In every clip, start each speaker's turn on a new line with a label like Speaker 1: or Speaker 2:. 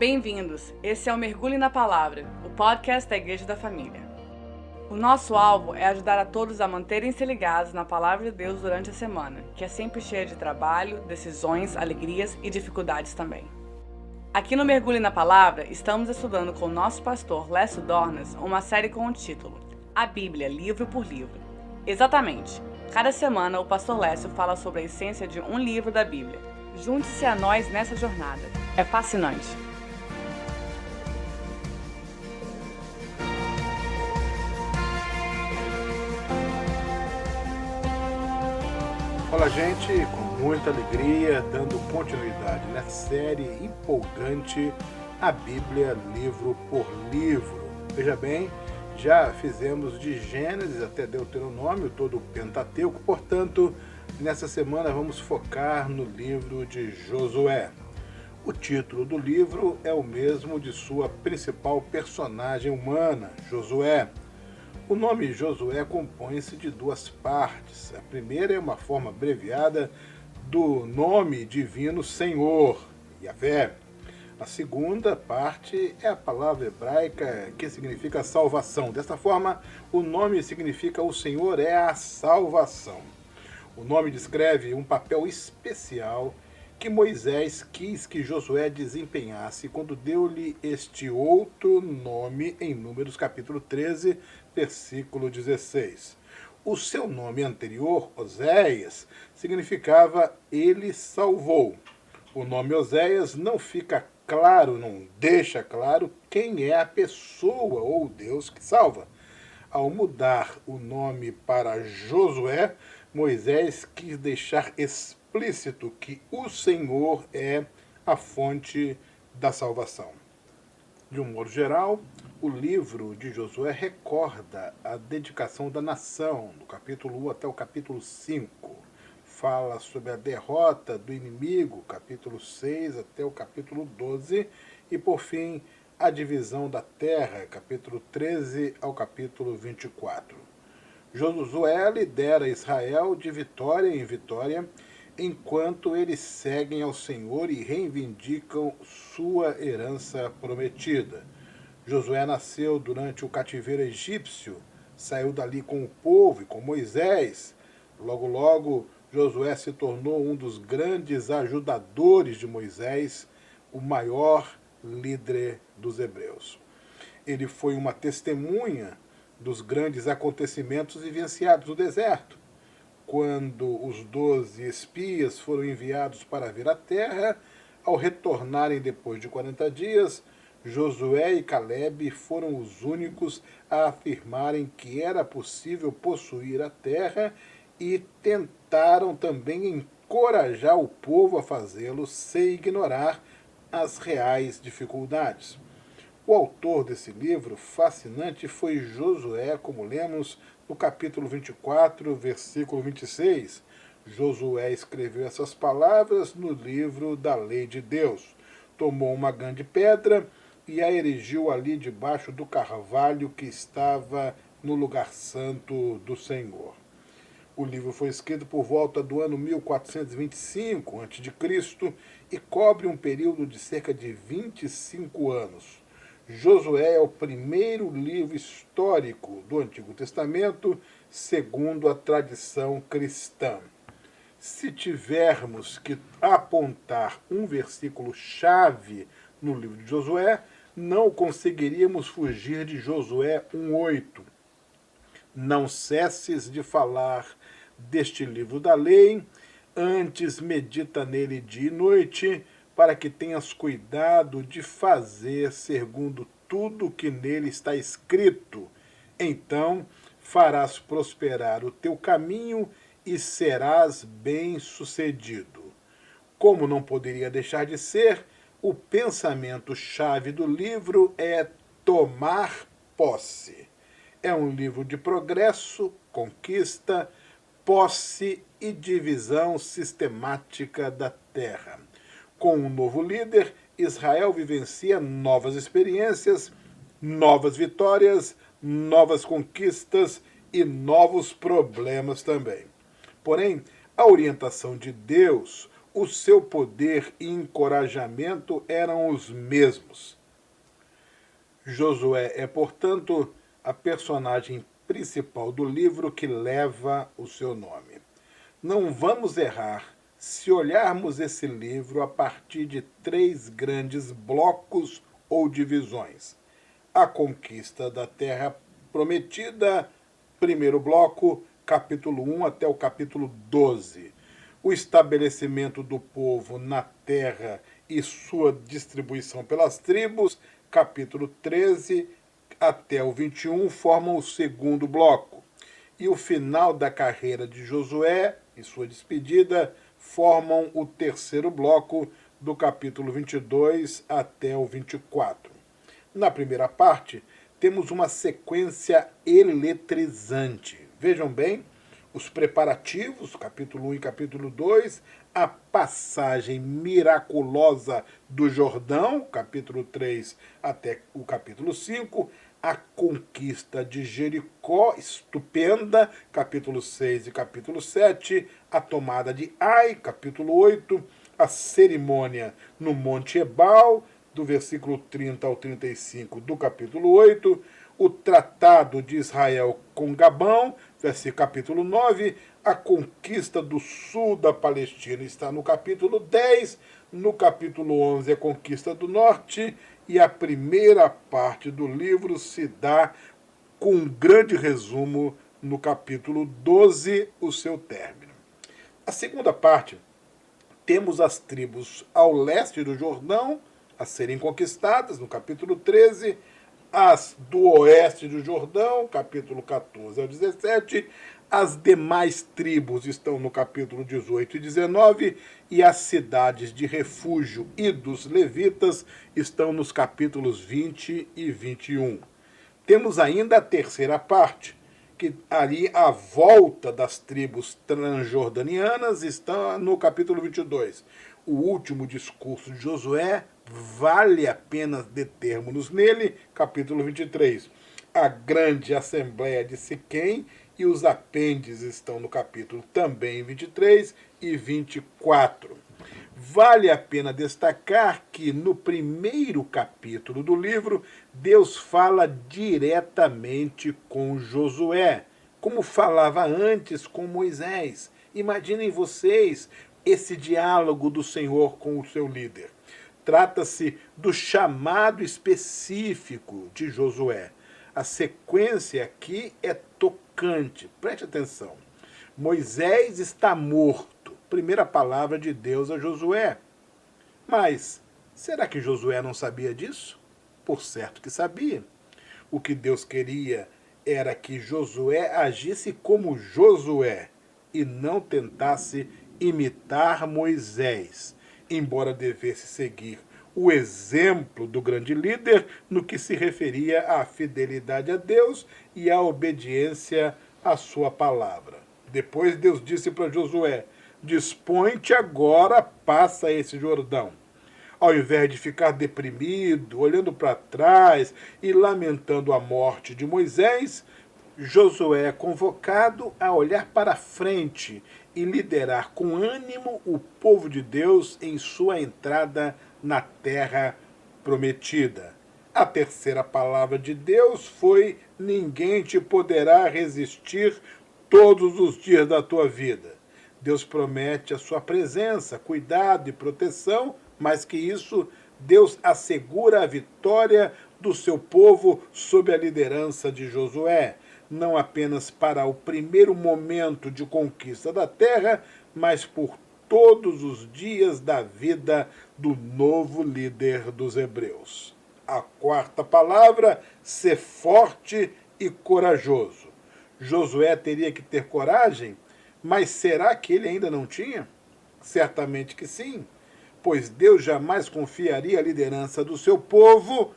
Speaker 1: Bem-vindos! Esse é o Mergulhe na Palavra, o podcast da Igreja da Família. O nosso alvo é ajudar a todos a manterem-se ligados na Palavra de Deus durante a semana, que é sempre cheia de trabalho, decisões, alegrias e dificuldades também. Aqui no Mergulhe na Palavra, estamos estudando com o nosso pastor Lécio Dornas uma série com o título A Bíblia, Livro por Livro. Exatamente! Cada semana o pastor Lécio fala sobre a essência de um livro da Bíblia. Junte-se a nós nessa jornada. É fascinante!
Speaker 2: Olá, gente, com muita alegria, dando continuidade nessa série empolgante, a Bíblia livro por livro. Veja bem, já fizemos de Gênesis até Deuteronômio, todo o Pentateuco, portanto, nessa semana vamos focar no livro de Josué. O título do livro é o mesmo de sua principal personagem humana, Josué. O nome Josué compõe-se de duas partes. A primeira é uma forma abreviada do nome divino Senhor, Yahvé. A segunda parte é a palavra hebraica que significa salvação. Desta forma, o nome significa o Senhor é a salvação. O nome descreve um papel especial que Moisés quis que Josué desempenhasse quando deu-lhe este outro nome em Números capítulo 13, versículo 16. O seu nome anterior, Oséias, significava ele salvou. O nome Oséias não fica claro, não deixa claro quem é a pessoa ou Deus que salva. Ao mudar o nome para Josué, Moisés quis deixar explícito que o Senhor é a fonte da salvação. De um modo geral, o livro de Josué recorda a dedicação da nação, do capítulo 1 até o capítulo 5. Fala sobre a derrota do inimigo, capítulo 6 até o capítulo 12. E, por fim, a divisão da terra, capítulo 13 ao capítulo 24. Josué lidera Israel de vitória em vitória, enquanto eles seguem ao Senhor e reivindicam sua herança prometida. Josué nasceu durante o cativeiro egípcio, saiu dali com o povo e com Moisés. Logo, logo, Josué se tornou um dos grandes ajudadores de Moisés, o maior líder dos hebreus. Ele foi uma testemunha dos grandes acontecimentos vivenciados no deserto. Quando os 12 espias foram enviados para ver a terra, ao retornarem depois de 40 dias, Josué e Calebe foram os únicos a afirmarem que era possível possuir a terra e tentaram também encorajar o povo a fazê-lo sem ignorar as reais dificuldades. O autor desse livro fascinante foi Josué, como lemos no capítulo 24, versículo 26. Josué escreveu essas palavras no livro da lei de Deus. Tomou uma grande pedra e a erigiu ali debaixo do carvalho que estava no lugar santo do Senhor. O livro foi escrito por volta do ano 1425 a.C. e cobre um período de cerca de 25 anos. Josué é o primeiro livro histórico do Antigo Testamento, segundo a tradição cristã. Se tivermos que apontar um versículo-chave no livro de Josué, não conseguiríamos fugir de Josué 1:8. Não cesses de falar deste livro da lei, antes medita nele dia e noite, para que tenhas cuidado de fazer segundo tudo o que nele está escrito. Então farás prosperar o teu caminho e serás bem-sucedido. Como não poderia deixar de ser, o pensamento-chave do livro é tomar posse. É um livro de progresso, conquista, posse e divisão sistemática da terra. Com um novo líder, Israel vivencia novas experiências, novas vitórias, novas conquistas e novos problemas também. Porém, a orientação de Deus, o seu poder e encorajamento eram os mesmos. Josué é, portanto, a personagem principal do livro que leva o seu nome. Não vamos errar se olharmos esse livro a partir de 3 grandes blocos ou divisões. A conquista da Terra Prometida, primeiro bloco, capítulo 1 até o capítulo 12. O estabelecimento do povo na terra e sua distribuição pelas tribos, capítulo 13 até o 21, formam o segundo bloco. E o final da carreira de Josué e sua despedida formam o terceiro bloco, do capítulo 22 até o 24. Na primeira parte, temos uma sequência eletrizante. Vejam bem, os preparativos, capítulo 1 e capítulo 2, a passagem miraculosa do Jordão, capítulo 3 até o capítulo 5, a conquista de Jericó, estupenda, capítulo 6 e capítulo 7, a tomada de Ai, capítulo 8, a cerimônia no Monte Ebal, do versículo 30 ao 35 do capítulo 8, o tratado de Israel com Gabão, capítulo 9, a conquista do sul da Palestina está no capítulo 10, no capítulo 11 a conquista do norte, e a primeira parte do livro se dá com um grande resumo no capítulo 12, o seu término. A segunda parte, temos as tribos ao leste do Jordão a serem conquistadas, no capítulo 13, as do oeste do Jordão, capítulo 14 ao 17, as demais tribos estão no capítulo 18 e 19, e as cidades de refúgio e dos levitas estão nos capítulos 20 e 21. Temos ainda a terceira parte, que ali a volta das tribos transjordanianas está no capítulo 22. O último discurso de Josué, vale a pena determos-nos nele, capítulo 23. A grande assembleia de Siquém e os apêndices estão no capítulo também 23 e 24. Vale a pena destacar que no primeiro capítulo do livro, Deus fala diretamente com Josué, como falava antes com Moisés. Imaginem vocês esse diálogo do Senhor com o seu líder. Trata-se do chamado específico de Josué. A sequência aqui é tocante. Preste atenção. Moisés está morto. Primeira palavra de Deus a Josué. Mas será que Josué não sabia disso? Por certo que sabia. O que Deus queria era que Josué agisse como Josué e não tentasse imitar Moisés, embora devesse seguir o exemplo do grande líder no que se referia à fidelidade a Deus e à obediência à sua palavra. Depois Deus disse para Josué: dispõe-te agora, passa esse Jordão. Ao invés de ficar deprimido, olhando para trás e lamentando a morte de Moisés, Josué é convocado a olhar para frente e liderar com ânimo o povo de Deus em sua entrada na terra prometida. A terceira palavra de Deus foi: ninguém te poderá resistir todos os dias da tua vida. Deus promete a sua presença, cuidado e proteção, mais que isso, Deus assegura a vitória do seu povo sob a liderança de Josué, não apenas para o primeiro momento de conquista da terra, mas por todos os dias da vida do novo líder dos hebreus. A quarta palavra: ser forte e corajoso. Josué teria que ter coragem, mas será que ele ainda não tinha? Certamente que sim, pois Deus jamais confiaria a liderança do seu povo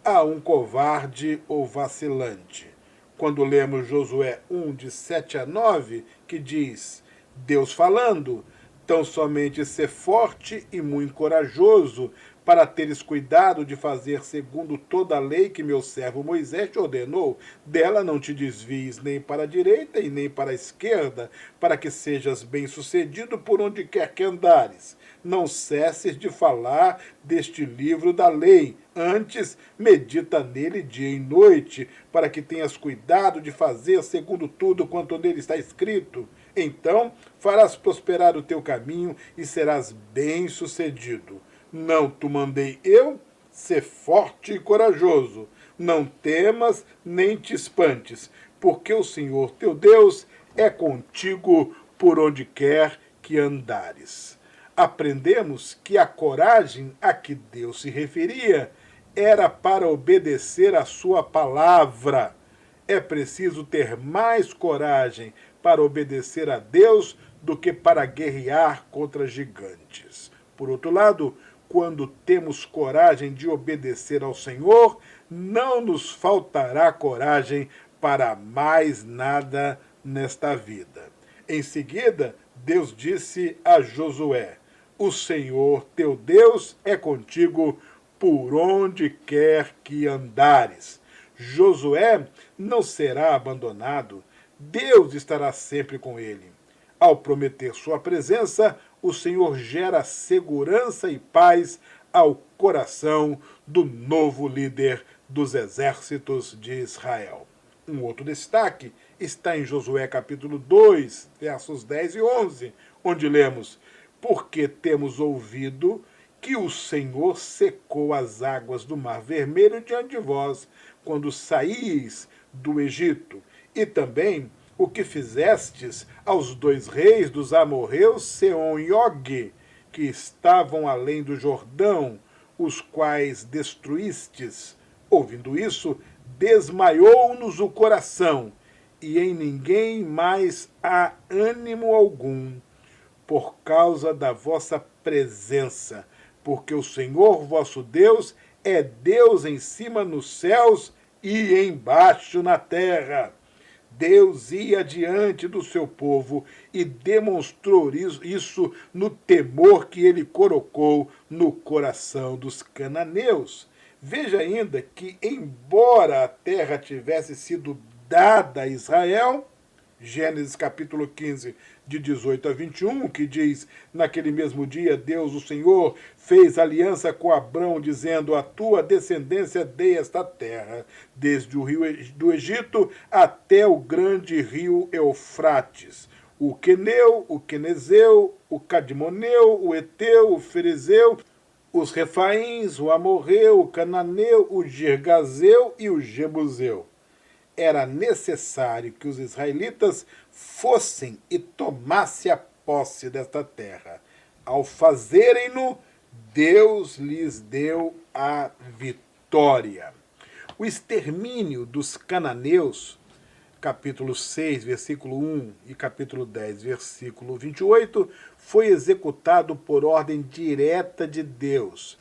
Speaker 2: a um covarde ou vacilante. Quando lemos Josué 1, de 7 a 9, que diz, Deus falando: tão somente ser forte e muito corajoso, para teres cuidado de fazer segundo toda a lei que meu servo Moisés te ordenou, dela não te desvies nem para a direita e nem para a esquerda, para que sejas bem-sucedido por onde quer que andares. Não cesses de falar deste livro da lei, antes medita nele dia e noite, para que tenhas cuidado de fazer segundo tudo quanto nele está escrito. Então farás prosperar o teu caminho e serás bem-sucedido. Não te mandei eu? Sê forte e corajoso. Não temas nem te espantes, porque o Senhor teu Deus é contigo por onde quer que andares. Aprendemos que a coragem a que Deus se referia era para obedecer a sua palavra. É preciso ter mais coragem para obedecer a Deus do que para guerrear contra gigantes. Por outro lado, quando temos coragem de obedecer ao Senhor, não nos faltará coragem para mais nada nesta vida. Em seguida, Deus disse a Josué: o Senhor teu Deus é contigo por onde quer que andares. Josué não será abandonado, Deus estará sempre com ele. Ao prometer sua presença, o Senhor gera segurança e paz ao coração do novo líder dos exércitos de Israel. Um outro destaque está em Josué capítulo 2, versos 10 e 11, onde lemos: porque temos ouvido que o Senhor secou as águas do Mar Vermelho diante de vós, quando saíis do Egito, e também o que fizestes aos 2 reis dos amorreus, Seom e Og, que estavam além do Jordão, os quais destruístes. Ouvindo isso, desmaiou-nos o coração, e em ninguém mais há ânimo algum, por causa da vossa presença, porque o Senhor vosso Deus é Deus em cima nos céus e embaixo na terra. Deus ia diante do seu povo e demonstrou isso no temor que ele colocou no coração dos cananeus. Veja ainda que, embora a terra tivesse sido dada a Israel, Gênesis capítulo 15, de 18 a 21, que diz: naquele mesmo dia Deus, o Senhor, fez aliança com Abrão, dizendo: a tua descendência dei esta terra, desde o rio do Egito até o grande rio Eufrates, o Queneu, o Quenezeu, o Cadmoneu, o Eteu, o Ferezeu, os Refaíns, o Amorreu, o Cananeu, o Girgazeu e o Jebuseu. Era necessário que os israelitas fossem e tomassem a posse desta terra. Ao fazerem-no, Deus lhes deu a vitória. O extermínio dos cananeus, capítulo 6, versículo 1 e capítulo 10, versículo 28, foi executado por ordem direta de Deus.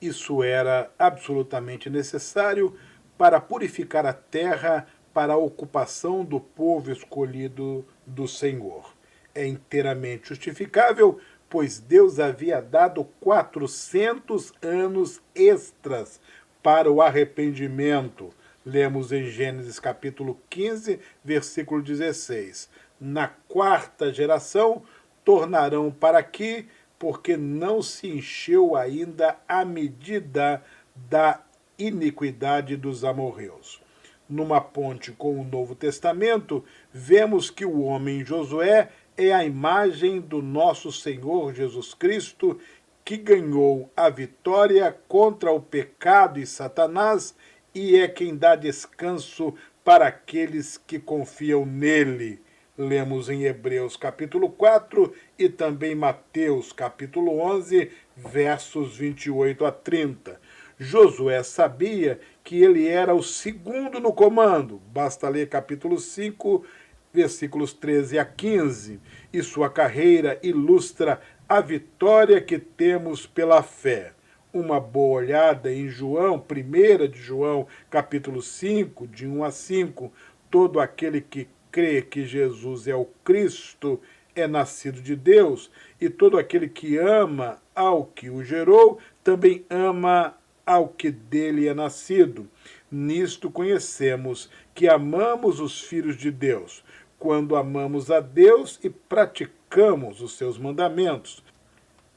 Speaker 2: Isso era absolutamente necessário para purificar a terra para a ocupação do povo escolhido do Senhor. É inteiramente justificável, pois Deus havia dado 400 anos extras para o arrependimento. Lemos em Gênesis capítulo 15, versículo 16. Na 4ª geração tornarão para aqui, porque não se encheu ainda a medida da iniquidade dos amorreus. Numa ponte com o Novo Testamento, vemos que o homem Josué é a imagem do nosso Senhor Jesus Cristo, que ganhou a vitória contra o pecado e Satanás e é quem dá descanso para aqueles que confiam nele. Lemos em Hebreus capítulo 4 e também Mateus capítulo 11, versos 28 a 30. Josué sabia que ele era o segundo no comando, basta ler capítulo 5, versículos 13 a 15, e sua carreira ilustra a vitória que temos pela fé. Uma boa olhada em João, 1 de João, capítulo 5, de 1 a 5, todo aquele que crê que Jesus é o Cristo é nascido de Deus, e todo aquele que ama ao que o gerou, também ama ao que dele é nascido. Nisto conhecemos que amamos os filhos de Deus, quando amamos a Deus e praticamos os seus mandamentos.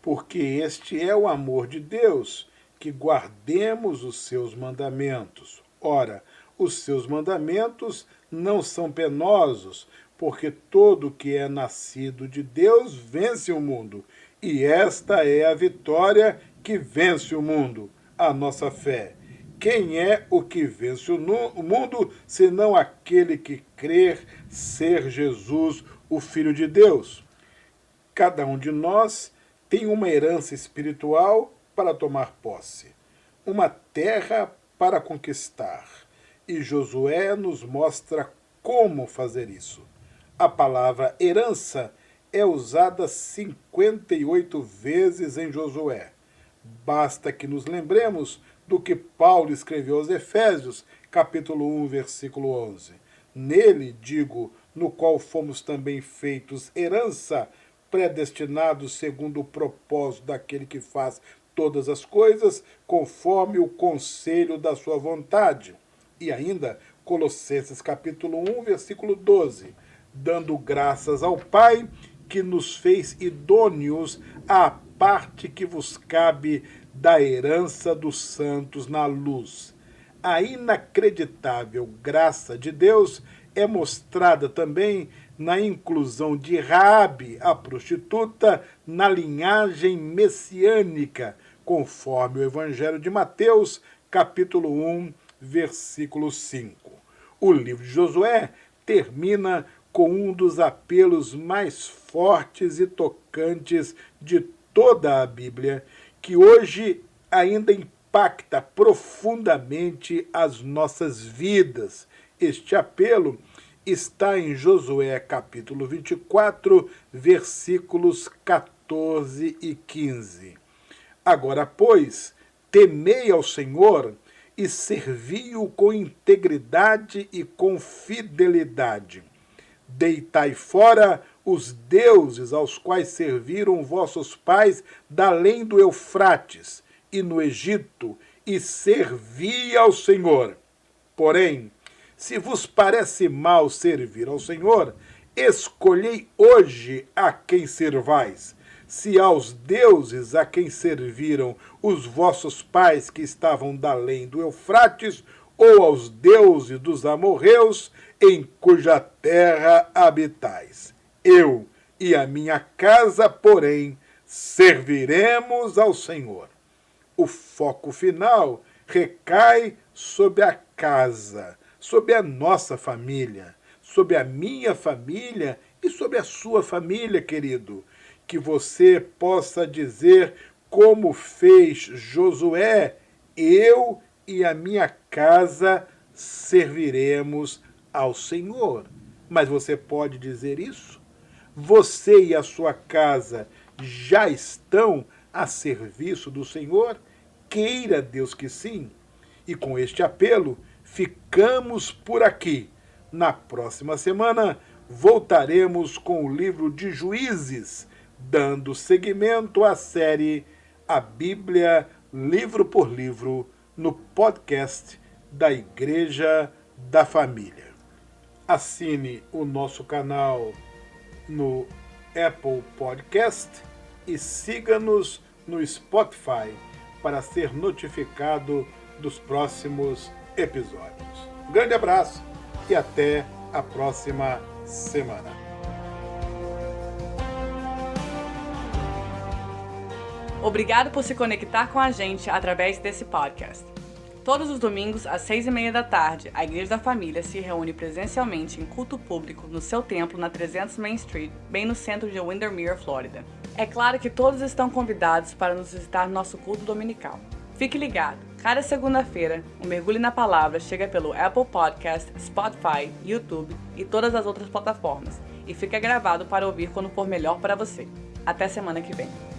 Speaker 2: Porque este é o amor de Deus, que guardemos os seus mandamentos. Ora, os seus mandamentos não são penosos, porque todo que é nascido de Deus vence o mundo. E esta é a vitória que vence o mundo, a nossa fé. Quem é o que vence o mundo, senão aquele que crer ser Jesus, o Filho de Deus? Cada um de nós tem uma herança espiritual para tomar posse, uma terra para conquistar. E Josué nos mostra como fazer isso. A palavra herança é usada 58 vezes em Josué. Basta que nos lembremos do que Paulo escreveu aos Efésios, capítulo 1, versículo 11. Nele, digo, no qual fomos também feitos herança, predestinados segundo o propósito daquele que faz todas as coisas, conforme o conselho da sua vontade. E ainda, Colossenses capítulo 1, versículo 12. Dando graças ao Pai, que nos fez idôneos à parte que vos cabe da herança dos santos na luz. A inacreditável graça de Deus é mostrada também na inclusão de Raabe, a prostituta, na linhagem messiânica, conforme o Evangelho de Mateus, capítulo 1, versículo 5. O livro de Josué termina com um dos apelos mais fortes e tocantes de toda a Bíblia, que hoje ainda impacta profundamente as nossas vidas. Este apelo está em Josué capítulo 24, versículos 14 e 15. Agora, pois, temei ao Senhor e servi-o com integridade e com fidelidade. Deitai fora os deuses aos quais serviram vossos pais da além do Eufrates e no Egito, e servi ao Senhor. Porém, se vos parece mal servir ao Senhor, escolhei hoje a quem servais. Se aos deuses a quem serviram os vossos pais que estavam da além do Eufrates, ou aos deuses dos amorreus, em cuja terra habitais. Eu e a minha casa, porém, serviremos ao Senhor. O foco final recai sobre a casa, sobre a nossa família, sobre a minha família e sobre a sua família, querido. Que você possa dizer como fez Josué: eu e a minha casa serviremos ao Senhor. Mas você pode dizer isso? Você e a sua casa já estão a serviço do Senhor? Queira Deus que sim. E com este apelo, ficamos por aqui. Na próxima semana, voltaremos com o livro de Juízes, dando seguimento à série A Bíblia, livro por livro, no podcast da Igreja da Família. Assine o nosso canal no Apple Podcast e siga-nos no Spotify para ser notificado dos próximos episódios. Um grande abraço e até a próxima semana.
Speaker 1: Obrigado por se conectar com a gente através desse podcast. Todos os domingos, às 6h30 da tarde, a Igreja da Família se reúne presencialmente em culto público no seu templo na 300 Main Street, bem no centro de Windermere, Flórida. É claro que todos estão convidados para nos visitar no nosso culto dominical. Fique ligado, cada segunda-feira, o Mergulho na Palavra chega pelo Apple Podcast, Spotify, YouTube e todas as outras plataformas, e fica gravado para ouvir quando for melhor para você. Até semana que vem.